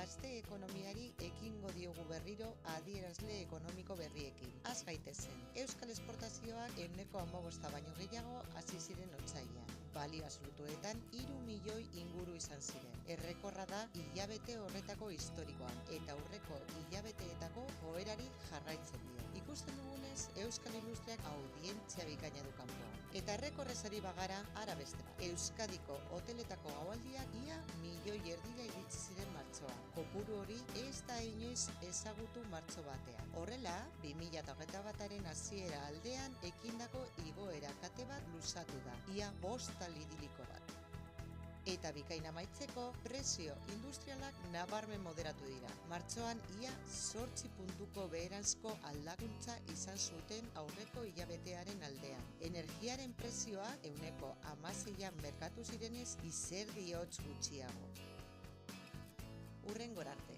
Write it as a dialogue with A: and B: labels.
A: gazte ekonomiari ekingo diogu berriro adierazle ekonomiko berriekin. Az gaitezen, euskal esportazioak 15% baino gehiago hasi ziren otsailean. Balio absolutuetan 3 milioi inguru izan ziren. Errekorra da hilabete horretako historikoan eta aurreko hilabeteetako joerari jarraitzen dio. Ikusten dugunez, euskal industriak audientzia bikaina du kanpoan. Eta errekorrez ari bagara, ara beste bat. Euskadiko hoteletako gaualdiak ia 1,5 milioi iritsi ziren martxoan. Kopuru hori ez da inoiz ezagutu martxo batean. Horrela, 2021aren hasiera aldean ekindako igoera kate bat luzatu da, ia 5 idiliko bat. Eta bikaina amaitzeko, prezio industrialak nabarmen moderatu dira. Martxoan ia 8 puntuko beheranzko aldakuntza izan zuten aurreko hilabetearen aldean. Energiaren prezioa 16% merkatu zirenez, izerdi hotz gutxiago. Hurrengora arte.